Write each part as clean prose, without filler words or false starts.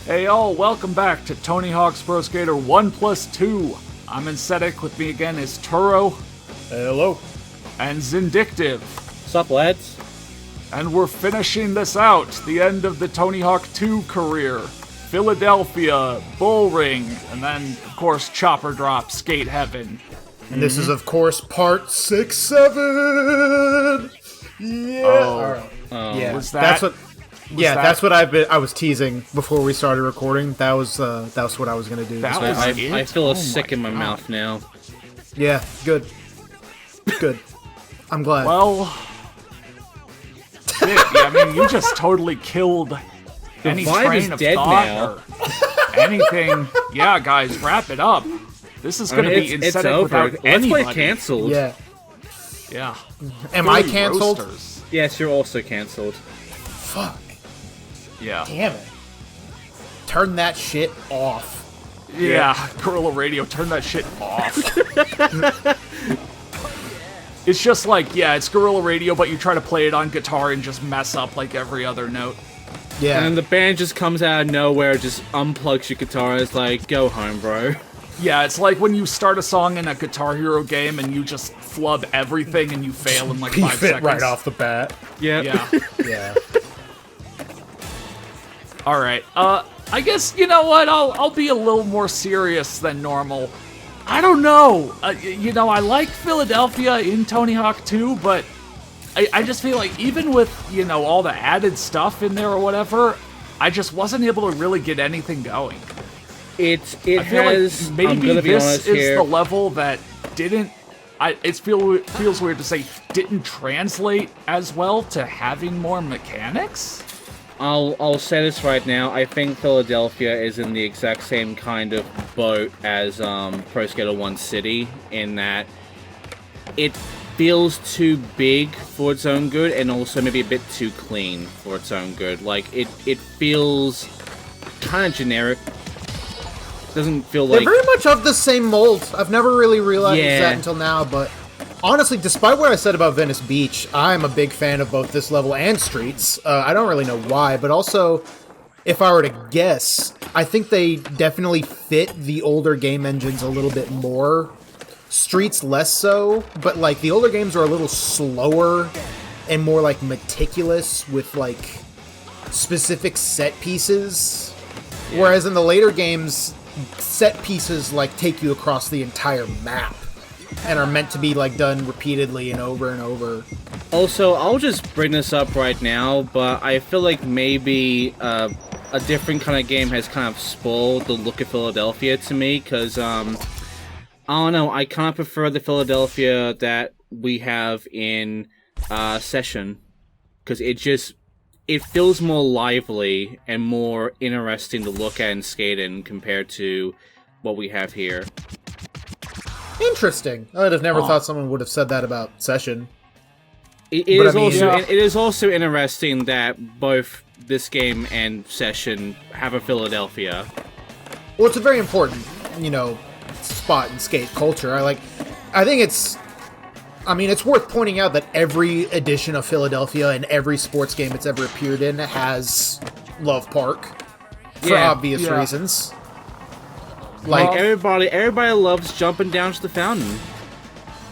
Hey all, welcome back to Tony Hawk's Pro Skater 1+2. I'm Insetic, with me again is Turo. Hello. And Zindictive. Sup, lads? And we're finishing this out, the end of the Tony Hawk 2 career. Philadelphia, Bullring, and then, of course, Chopper Drop, Skate Heaven. And this is, of course, part 6-7! Yeah! Oh. Yeah, Was that... That's what I was teasing before we started recording. That was what I was gonna do. I feel sick in my mouth now. Yeah, good. Good. I'm glad. Well... I mean, you just totally killed any train of thought or anything. Yeah, guys, wrap it up. This is going to be Insetic without anybody. Let's play canceled. Yeah. Yeah. Am I canceled? Roasters. Yes, you're also canceled. Fuck. Yeah. Damn it. Turn that shit off. Yeah, Guerrilla Radio, turn that shit off. It's just like, yeah, it's Guerrilla Radio, but you try to play it on guitar and just mess up like every other note. Yeah. And then the band just comes out of nowhere, just unplugs your guitar, and it's like, go home, bro. Yeah, it's like when you start a song in a Guitar Hero game and you just flub everything and you fail in like 5 seconds. Right off the bat. Yeah. Yeah. Alright, I guess, you know what, I'll be a little more serious than normal. I don't know, I like Philadelphia in Tony Hawk 2, but I just feel like even with, all the added stuff in there or whatever, I just wasn't able to really get anything going. I feel has, like maybe I'm gonna be this honest is here. the level that didn't, feels weird to say, didn't translate as well to having more mechanics? I'll say this right now. I think Philadelphia is in the exact same kind of boat as Pro Skater 1 City, in that it feels too big for its own good, and also maybe a bit too clean for its own good. Like, it feels kind of generic. Doesn't feel like... They're very much of the same mold. I've never really realized that until now, but... Honestly, despite what I said about Venice Beach, I'm a big fan of both this level and Streets. I don't really know why, but also, if I were to guess, I think they definitely fit the older game engines a little bit more. Streets less so, but like the older games are a little slower and more like meticulous with like specific set pieces. Yeah. Whereas in the later games, set pieces like take you across the entire map. And are meant to be, like, done repeatedly and over and over. Also, I'll just bring this up right now, but I feel like maybe a different kind of game has kind of spoiled the look of Philadelphia to me, because, I don't know, I kind of prefer the Philadelphia that we have in Session, because it feels more lively and more interesting to look at and skate in compared to what we have here. Interesting. I'd have never thought someone would have said that about Session. It is also interesting that both this game and Session have a Philadelphia. Well, it's a very important, spot in skate culture. I think it's worth pointing out that every edition of Philadelphia and every sports game it's ever appeared in has Love Park for obvious reasons. Like, everybody loves jumping down to the fountain.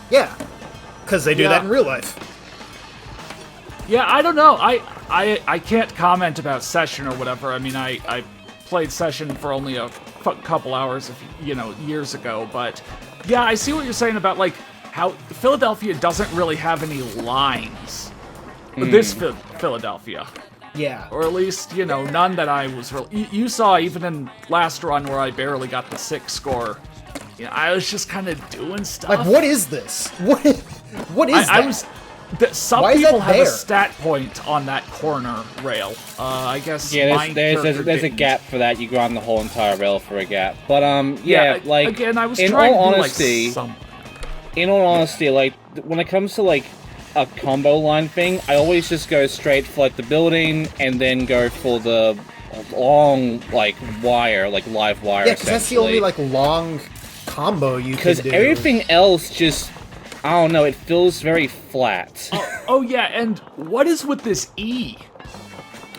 Yeah, because they do that in real life. Yeah, I don't know. I can't comment about Session or whatever. I mean, I played Session for only a couple hours, years ago. But yeah, I see what you're saying about like how Philadelphia doesn't really have any lines. This Philadelphia. Yeah. Or at least, none that I was really... You saw even in last run where I barely got the 6 score, I was just kind of doing stuff. Like, what is this? What is that? Some people have a stat point on that corner rail. I guess there's a gap for that. You go on the whole entire rail for a gap. But, like... Again, I was in trying all to do, honesty, like, something. In all honesty, like, when it comes to, like, a combo line thing, I always just go straight for like the building and then go for the long like wire, like live wire. Yeah, because that's the only like long combo you can do. Because everything else just, I don't know, it feels very flat. Oh yeah, and what is with this E?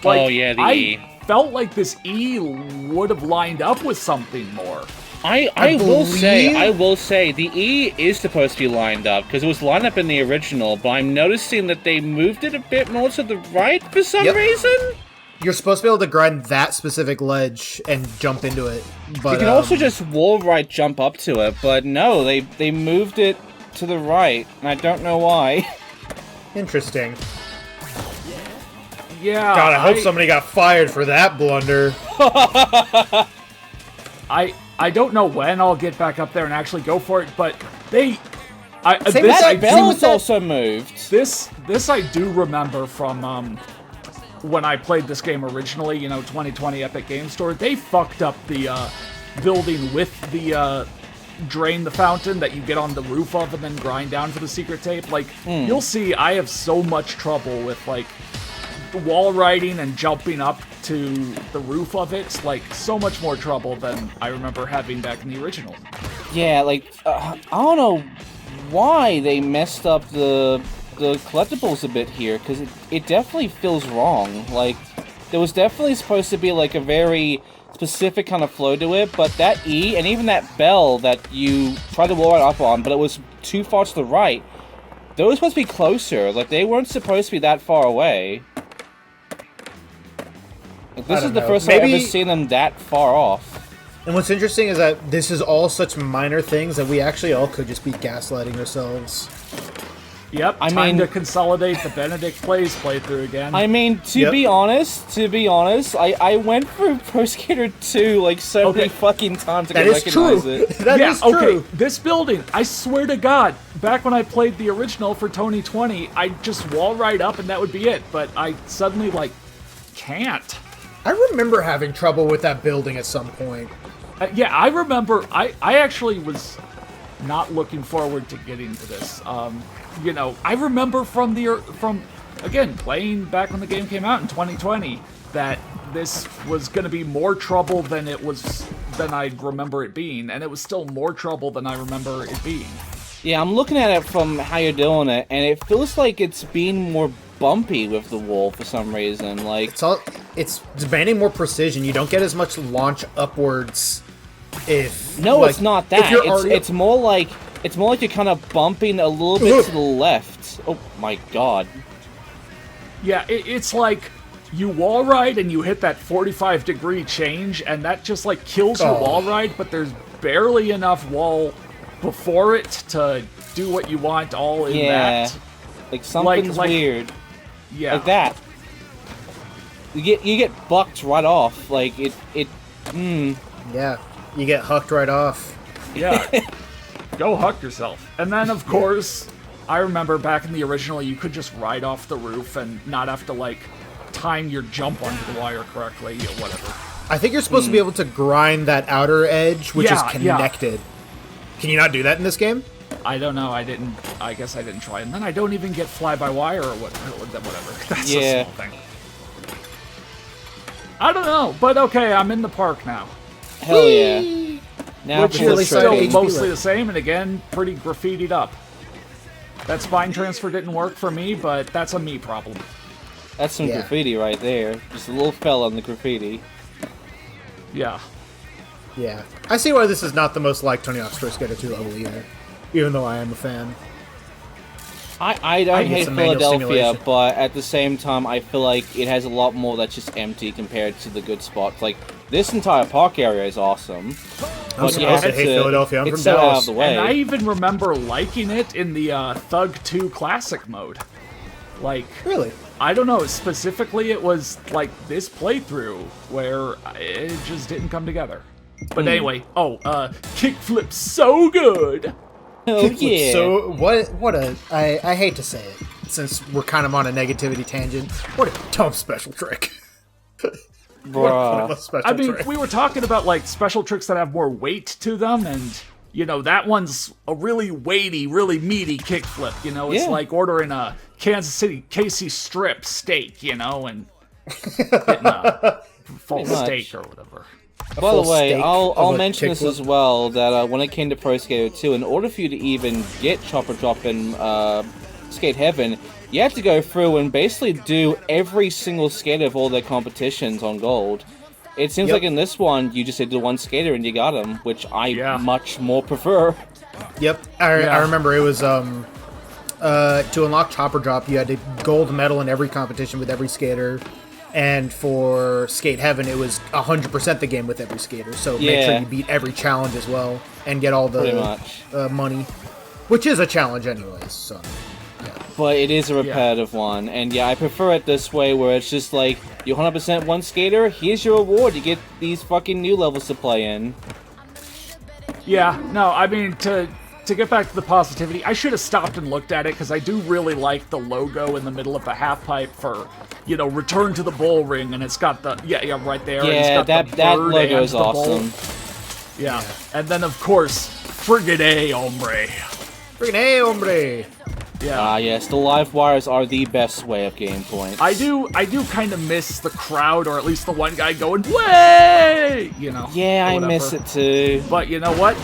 Like, the E. felt like this E would have lined up with something more. I will say the E is supposed to be lined up because it was lined up in the original, but I'm noticing that they moved it a bit more to the right for some reason. You're supposed to be able to grind that specific ledge and jump into it, but you can also just wall right jump up to it, but no, they moved it to the right, and I don't know why. Interesting. Yeah. God, I hope somebody got fired for that blunder. I don't know when I'll get back up there and actually go for it, but That bell was also moved. This I do remember from when I played this game originally, 2020 Epic Game Store. They fucked up the building with the drain the fountain that you get on the roof of and then grind down for the secret tape. Like, you'll see I have so much trouble with, like, wall riding and jumping up to the roof of it. Like, so much more trouble than I remember having back in the original. Yeah, like, I don't know why they messed up the collectibles a bit here, because it definitely feels wrong. Like, there was definitely supposed to be, like, a very specific kind of flow to it, but that E, and even that bell that you tried to wall right up on, but it was too far to the right, those were supposed to be closer. Like, they weren't supposed to be that far away. Like, this is the first time I've ever seen them that far off. And what's interesting is that this is all such minor things that we actually all could just be gaslighting ourselves. Yep, time to consolidate the Benedict Plays playthrough again. I mean, to be honest, I went through Pro Skater 2 like so many fucking times to recognize it. That is true. Okay, this building, I swear to God, back when I played the original for Tony 20, I'd just wall right up and that would be it, but I suddenly, like, can't. I remember having trouble with that building at some point. Yeah, I remember, I actually was not looking forward to getting to this. I remember from again, playing back when the game came out in 2020, that this was going to be more trouble than I'd remember it being, and it was still more trouble than I remember it being. Yeah, I'm looking at it from how you're doing it, and it feels like it's being more bumpy with the wall for some reason. Like, it's demanding more precision. You don't get as much launch upwards if... No, like, it's not that. It's more like you're kind of bumping a little bit to the left. Oh my god. Yeah, it's like you wall ride and you hit that 45-degree change, and that just, like, kills your wall ride, but there's barely enough wall before it to do what you want all in that. Like, something's weird. Yeah. Like that. You get bucked right off. Like, Yeah, you get hucked right off. Yeah. Go huck yourself. And then, of course, I remember back in the original, you could just ride off the roof and not have to, like, time your jump onto the wire correctly or whatever. I think you're supposed to be able to grind that outer edge, which is connected. Yeah. Can you not do that in this game? I don't know. I guess I didn't try. And then I don't even get fly-by-wire or whatever. That's a small thing. I don't know, but okay, I'm in the park now. Hell yeah. Now which is still mostly the same, and again, pretty graffitied up. That spine transfer didn't work for me, but that's a me problem. That's some graffiti right there. Just a little fell on the graffiti. Yeah. Yeah. I see why this is not the most like Tony Hawk's Pro Skater 2 level either, even though I am a fan. I don't hate Philadelphia, but at the same time, I feel like it has a lot more that's just empty compared to the good spots. Like, this entire park area is awesome. I'm supposed to hate Philadelphia. I'm from Dallas. Out of the way. And I even remember liking it in the Thug 2 Classic mode. Like, really? I don't know. Specifically, it was like this playthrough where it just didn't come together. But anyway, kickflip so good. Oh yeah. So I hate to say it, since we're kind of on a negativity tangent. What a dumb special trick. Bruh. Trick. We were talking about, like, special tricks that have more weight to them, and, that one's a really weighty, really meaty kickflip, It's like ordering a Kansas City Casey strip steak, and getting a full steak or whatever. By the way, I'll mention this as well, that when it came to Pro Skater 2, in order for you to even get Chopper Drop in Skate Heaven, you have to go through and basically do every single skater of all their competitions on Gold. It seems like in this one, you just did the one skater and you got him, which I much more prefer. Yep, I remember it was, to unlock Chopper Drop, you had to gold medal in every competition with every skater, and for Skate Heaven, it was 100% the game with every skater, so make sure you beat every challenge as well, and get all the money, which is a challenge anyways, so... But it is a repetitive one, and I prefer it this way, where it's just like, you 100% one skater, here's your reward, you get these fucking new levels to play in. Yeah, no, I mean, to get back to the positivity, I should have stopped and looked at it, because I do really like the logo in the middle of the half pipe for, you know, return to the bull ring, and it's got the, right there, and it's got that logo is awesome. Yeah, and then, of course, friggin' A, hombre. Friggin' A, hombre. Yeah. Yes, the live wires are the best way of game points. I do kind of miss the crowd, or at least the one guy going, way! You know. Yeah, I miss it too. But you know what?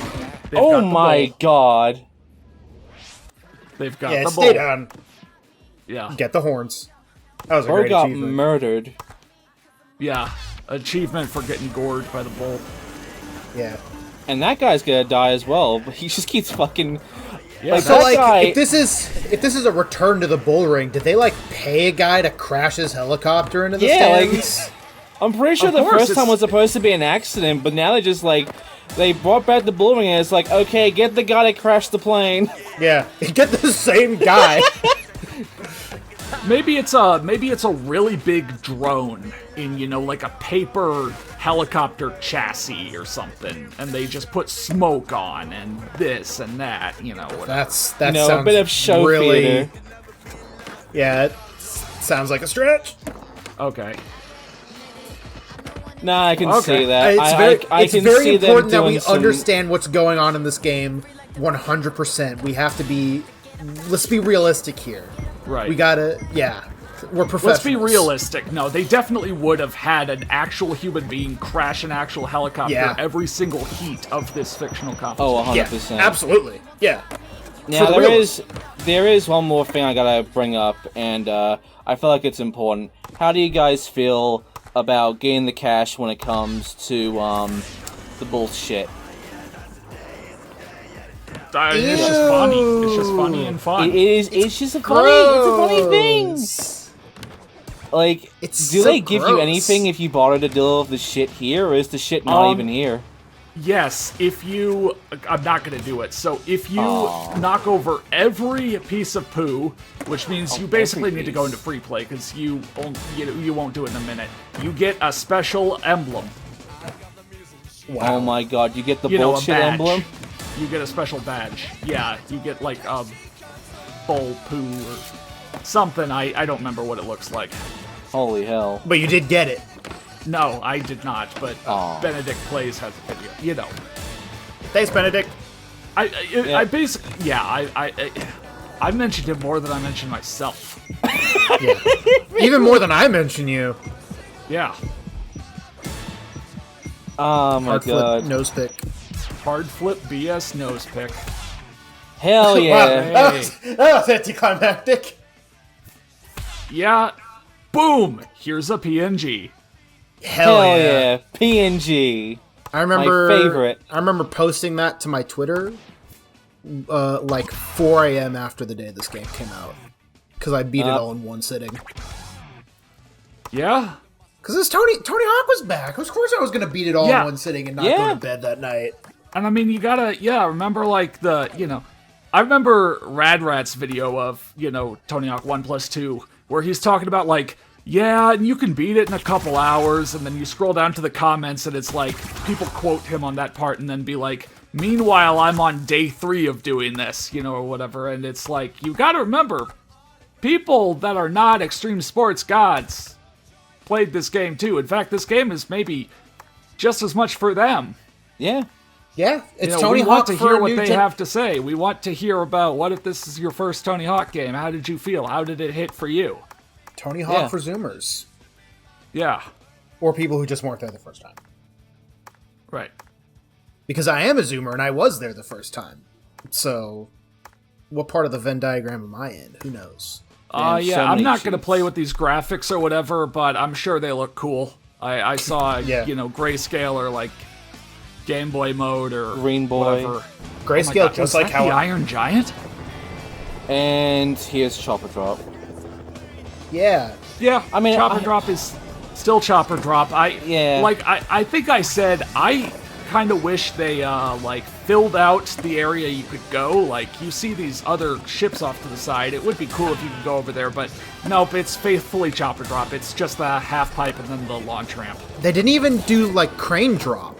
Oh my god. They've got the bull. Stay down. Yeah. Get the horns. That was a great achievement. Got murdered. Yeah. Achievement for getting gored by the bull. Yeah. And that guy's gonna die as well, but he just keeps fucking... Yeah, so like, if this is a return to the bull ring, did they like pay a guy to crash his helicopter into the stands? Like, I'm pretty sure the first time was supposed to be an accident, but now they just like they brought back the bull ring and it's like, okay, get the guy that crashed the plane. Yeah, get the same guy. Maybe it's a really big drone in, you know, like a paper helicopter chassis or something, and they just put smoke on and this and that, you know. That sounds a bit of show theater. Yeah, it sounds like a stretch. Okay. Nah, I can see that. It's very important that we understand what's going on in this game 100%. We have to be... Let's be realistic here. Right. We gotta... Yeah. We're professionals. Let's be realistic. No, they definitely would have had an actual human being crash an actual helicopter every single heat of this fictional competition. Oh, 100%. Yeah, absolutely. Yeah. Now, there is one more thing I gotta bring up, and I feel like it's important. How do you guys feel about getting the cash when it comes to the bullshit? It's just funny. It's just funny and fun. It's just a funny. It's a funny thing. Like, do they give you anything if you bother to deal with the shit here, or is the shit not even here? Yes, if you... I'm not going to do it. So if you knock over every piece of poo, which means you basically need to go into free play, because you won't do it in a minute, you get a special emblem. Wow. Oh my god, you get the bullshit emblem? You get a special badge. Yeah, you get like a bull poo or something. I don't remember what it looks like. Holy hell. But you did get it. No, I did not, but Benedict Plays has a video. You know. Thanks, Benedict. I basically... Yeah, I mentioned him more than I mentioned myself. Yeah. Even more than I mention you. Yeah. Oh my god. Nose pick. Hard flip BS nose pick. Hell yeah. Wow, that was anticlimactic. Yeah. Boom! Here's a PNG. Hell yeah. PNG. I remember my favorite. I remember posting that to my Twitter like 4 a.m. after the day this game came out. Because I beat it all in one sitting. Yeah? Because Tony Hawk was back. Of course I was going to beat it all in one sitting and not go to bed that night. And I mean, you gotta, remember like I remember Rad Rat's video of, Tony Hawk 1+2, where he's talking about like, and you can beat it in a couple hours, and then you scroll down to the comments and it's like, people quote him on that part and then be like, meanwhile, I'm on day 3 of doing this, or whatever, and it's like, you gotta remember, people that are not extreme sports gods played this game too. In fact, this game is maybe just as much for them. Yeah. Yeah, it's Tony Hawk. We want to hear what they have to say. We want to hear about what if this is your first Tony Hawk game. How did you feel? How did it hit for you? Tony Hawk for Zoomers. Yeah. Or people who just weren't there the first time. Right. Because I am a Zoomer and I was there the first time. So, what part of the Venn diagram am I in? Who knows? Man, yeah, so I'm many not gonna cheats. play with these graphics or whatever, but I'm sure they look cool. I saw, Yeah. grayscale or like Game Boy mode or Green Boy. whatever. Grayscale, Oh my God, just was like that how the Iron Giant. And here's Chopper Drop. Yeah. Yeah, I mean, Chopper Drop is still Chopper Drop. Yeah. I think I said I kind of wish they filled out the area you could go. Like you see these other ships off to the side. It would be cool if you could go over there, but nope, it's faithfully Chopper Drop. It's just the half pipe and then the launch ramp. They didn't even do like crane drop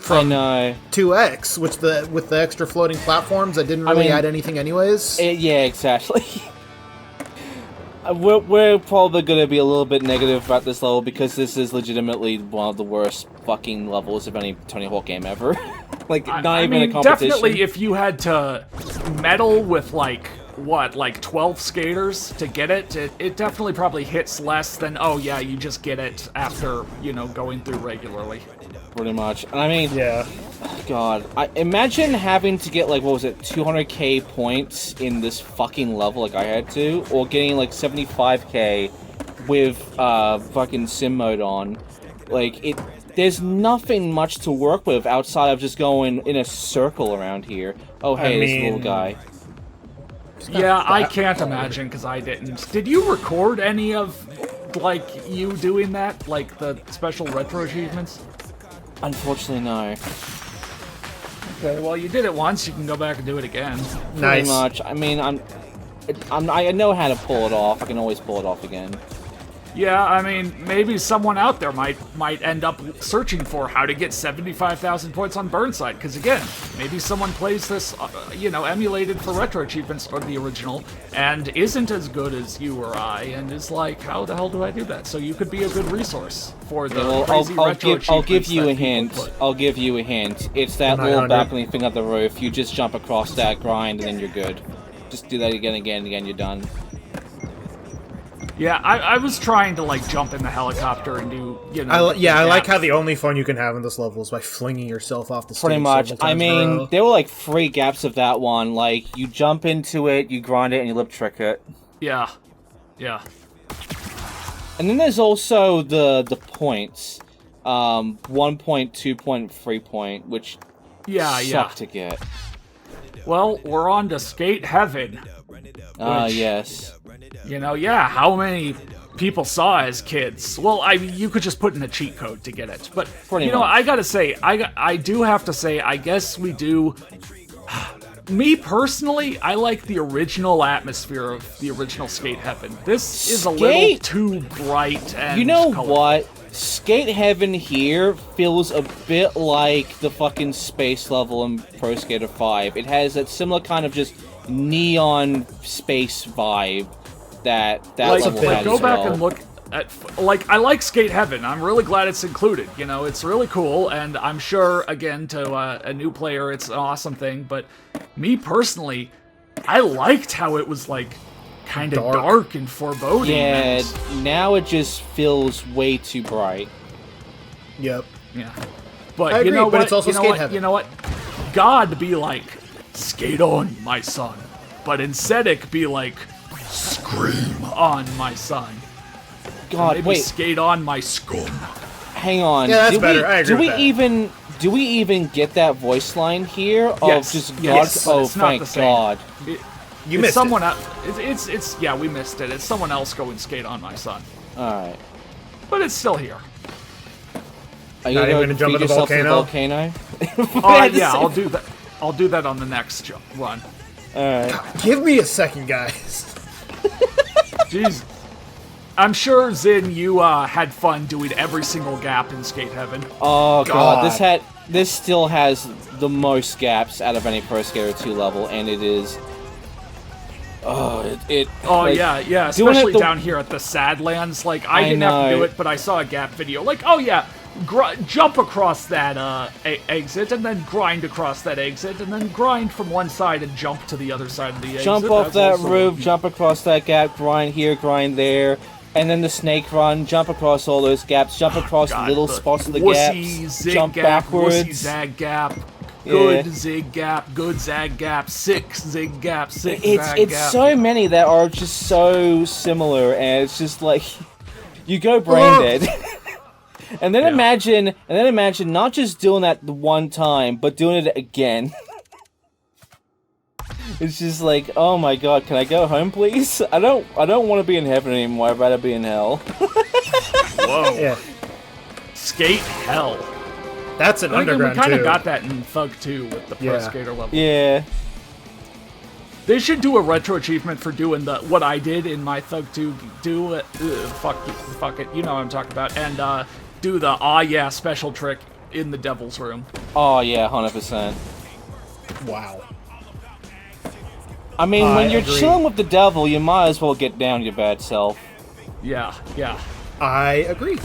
I know. 2X, which with the extra floating platforms that didn't really mean, add anything anyways. Yeah, exactly. We're probably going to be a little bit negative about this level because this is legitimately one of the worst fucking levels of any Tony Hawk game ever. Like, not even a competition. Definitely if you had to medal with like 12 skaters to get it, it definitely probably hits less than, oh yeah, you just get it after, going through regularly. Pretty much. And I mean, Yeah. God, imagine having to get, like, what was it, 200k points in this fucking level like I had to, or getting, like, 75k with, fucking sim mode on. Like, there's nothing much to work with outside of just going in a circle around here. Oh, hey, this little guy. Yeah, I can't imagine, because I didn't. Did you record any of, like, you doing that? Like, the special retro achievements? Unfortunately, no. Okay, well, you did it once, you can go back and do it again. Pretty Nice. much. I mean, I know how to pull it off. I can always pull it off again. Yeah, I mean, maybe someone out there might end up searching for how to get 75,000 points on Burnside, because again, maybe someone plays this, emulated for retro achievements or the original, and isn't as good as you or I, and is like, how the hell do I do that? So you could be a good resource for the Well, crazy retro I'll give achievements you that a people hint. put. I'll give you a hint. It's that little 900. balcony thing up the roof. You just jump across that, grind, and then you're good. Just do that again, you're done. Yeah, I was trying to, like, jump in the helicopter and do, I like gaps. how the only fun you can have in this level is by flinging yourself off the stage. Pretty much. several I times in a mean, row. there were like 3 gaps of that one. Like, you jump into it, you grind it, and you lip trick it. Yeah. And then there's also the points. 1 point, 2 point, 3 point, which suck to get. Well, we're on to Skate Heaven. Yes. How many people saw as kids? Well, you could just put in a cheat code to get it. But, Pretty much. I gotta say, I do have to say, I guess we do... Me, personally, I like the original atmosphere of the original Skate Heaven. This is a little too bright and You know colorful. what? Skate Heaven here feels a bit like the fucking space level in Pro Skater 5. It has that similar kind of just neon space vibe that level has go as back well. and look at, I like Skate Heaven. I'm really glad it's included. It's really cool, and I'm sure, again, to a new player, it's an awesome thing. But me personally, I liked how it was like kind of dark and foreboding. Yeah, and, now it just feels way too bright. Yep. yeah. But I you agree, know but what? it's also you know Skate what? Heaven. You know what? God be like, skate on, my son. But instead it be like, scream on, my son. God, Maybe wait, skate on, my scum. hang on. Yeah, that's do better. We, I agree do with we that. do we even get that voice line here? Yes, Of just yes, God? but Oh, it's not thank the same. God. You It's missed someone it. else. It's yeah, we missed it. It's someone else going skate on, my son. Alright. But it's still here. Are you Not even gonna gonna jump feed in the yourself to volcano? Yeah, I'll do that. I'll do that on the next run. Alright. Give me a second, guys. Jeez. I'm sure, Zin, you had fun doing every single gap in Skate Heaven. Oh God, God. this still has the most gaps out of any Pro Skater 2 level, and it is. Oh, it. Oh, like, yeah, doing it especially the- down here at the Sadlands. Like, I I didn't have to do know. it, but I saw a gap video. Like, oh yeah, jump across that exit, and then grind across that exit, and then grind from one side and jump to the other side of the exit. Jump off That's that also roof, one. jump across that gap, grind here, grind there, and then the snake run, jump across all those gaps, jump across God, little the spots of the wussy gaps, zig jump gap, wussy backwards. zag gap. good zig gap, good zag gap, 6 zig gap, 6 zag gap. It's so many that are just so similar, and it's just like you go brain dead. And then imagine not just doing that the one time, but doing it again. It's just like, oh my god, can I go home, please? I don't want to be in heaven anymore. I'd rather be in hell. Whoa. Yeah. Skate hell. That's an underground we kind of too. got that in Thug 2 with the Pro Skater level. Yeah. They should do a retro achievement for doing what I did in my Thug 2. Fuck it. You know what I'm talking about. And do the aw yeah special trick in the Devil's Room. Oh yeah, 100%. Wow. I mean, when you're agree. chilling with the devil, you might as well get down your bad self. Yeah. I agree.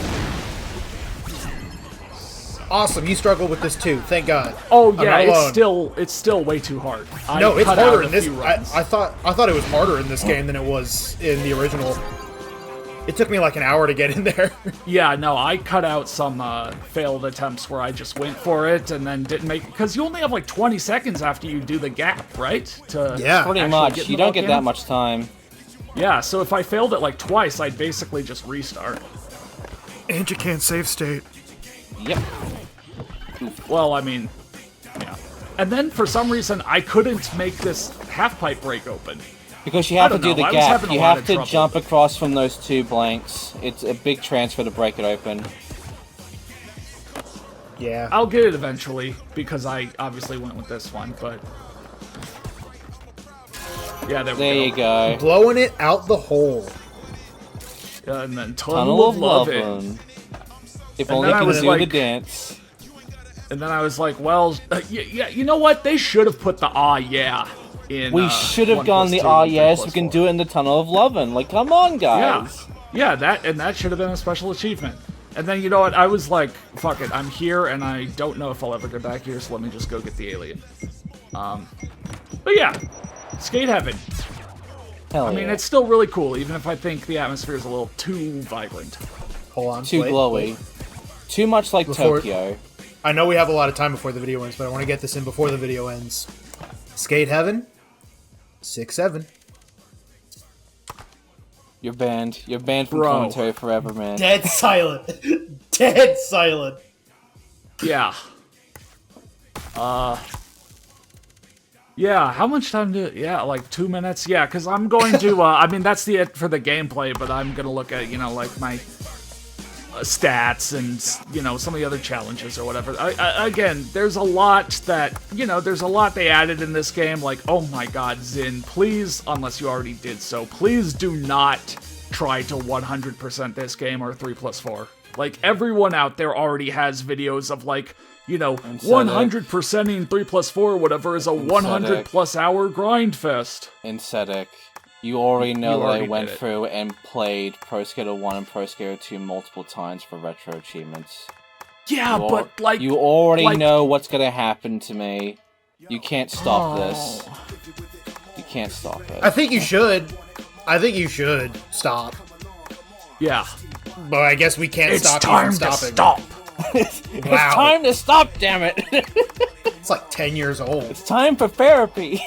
Awesome, you struggle with this too. Thank God. Oh I'm yeah, not alone. it's still way too hard. No, it's cut out harder a in this. few runs. I thought it was harder in this game than it was in the original. It took me like an hour to get in there. Yeah, no, I cut out some failed attempts where I just went for it and then didn't make, because you only have like 20 seconds after you do the gap, right? To Yeah. Pretty actually much. get in You the don't get that volcano. much time. Yeah, so if I failed it like twice, I'd basically just restart. And you can't save state. Yep. Well, I mean, yeah. And then for some reason, I couldn't make this half-pipe break open. Because you have I to don't do know, I the was gap. having a You lot have of to trouble. jump across from those 2 blanks. It's a big transfer to break it open. Yeah. I'll get it eventually, because I obviously went with this one, but... Yeah, there we There go. you go. Blowing it out the hole. And then Tunnel of Lovin'. Lovin'. If And only then I I could was do like- the dance. And then I was like, well, yeah, you know what? They should have put the aw yeah in. We should have 1 gone plus the 2 ah and 3 yes, plus we can 4. do it in the Tunnel of Lovin'. Like, come on, Yeah, guys. yeah, that should have been a special achievement. And then you know what? I was like, fuck it, I'm here, and I don't know if I'll ever get back here, so let me just go get the alien. But yeah, Skate Heaven. Hell I mean, yeah. it's still really cool, even if I think the atmosphere is a little too vibrant. Hold on. Too wait, glowy. wait. Too much like Before- Tokyo. I know we have a lot of time before the video ends, but I want to get this in before the video ends. Skate Heaven. 6-7. You're banned. You're banned from Bro. commentary forever, man. Dead silent. Dead silent. Yeah. Yeah, how much time yeah, like 2 minutes? Yeah, because I'm going to, I mean, that's it for the gameplay, but I'm going to look at, you know, like my stats and, you know, some of the other challenges or whatever. Again, there's a lot that, you know, there's a lot they added in this game, like, oh my god, Zin, please, unless you already did so, please do not try to 100% this game or 3+4. Like, everyone out there already has videos of, like, you know, 100%ing 3+4, whatever, is a 100+ hour grind fest. In Sedek, you already know You that already I went did it. through and played Pro Skater 1 and Pro Skater 2 multiple times for retro achievements. Yeah, You but, like... you already like- know what's gonna happen to me. You can't stop this. You can't stop it. I think you should. I think you should stop. Yeah. But I guess we can't It's stop you time from to stopping. stop! It's Wow. time to stop, damn it! It's like 10 years old. It's time for therapy.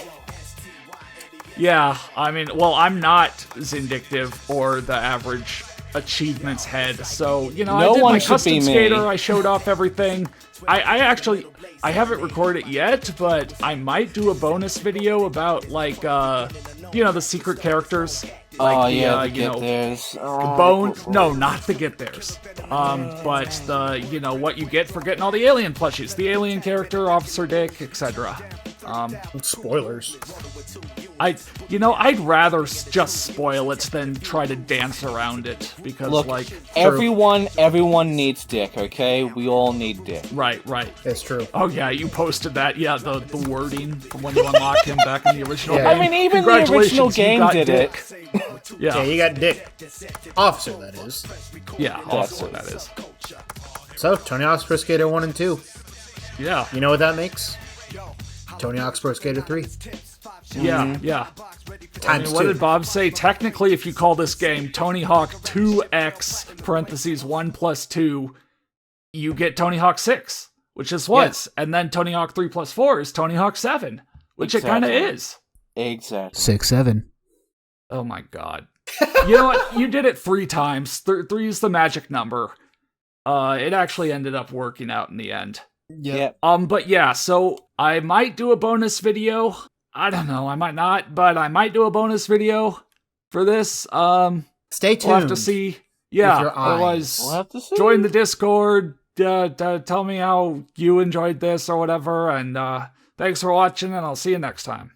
Yeah, I mean, well, I'm not Zindictive or the average achievements head, so, you know, No I did one my should custom be me. skater, I showed off everything. I actually, I haven't recorded it yet, but I might do a bonus video about, like, you know, the secret characters. Like Oh the, yeah, the you get know, theirs. Bone, no, not the get theirs. But the, you know, what you get for getting all the alien plushies. The alien character, Officer Dick, etc. Spoilers. You know, I'd rather just spoil it than try to dance around it, because, Look, like... everyone needs Dick, okay? We all need Dick. Right. It's true. Oh, yeah, you posted that. Yeah, the wording from when you unlock him back in the original Yeah. game. I mean, even the original Congratulations, you game got did Dick. it. Yeah, Yeah, you got Dick. Officer, that is. yeah, also that is. So, Tony Hawk's Pro Skater 1 and 2. Yeah, You know what that makes? Tony Hawk's Pro Skater 3. yeah. I Times mean, what 2. did Bob say? Technically, if you call this game Tony Hawk 2X, parentheses 1 plus 2, you get Tony Hawk 6. which this was. And then Tony Hawk 3 plus 4 is Tony Hawk 7, which it kind of is. Exactly. 6-7. Oh my god. You know what? You did it 3 times. 3 is the magic number. It actually ended up working out in the end. Yeah. But yeah, so I might do a bonus video. I don't know, I might not, but I might do a bonus video for this. Stay tuned. We'll have to see. Yeah, your eyes. otherwise, We'll have to see. join the Discord, tell me how you enjoyed this or whatever, and thanks for watching, and I'll see you next time.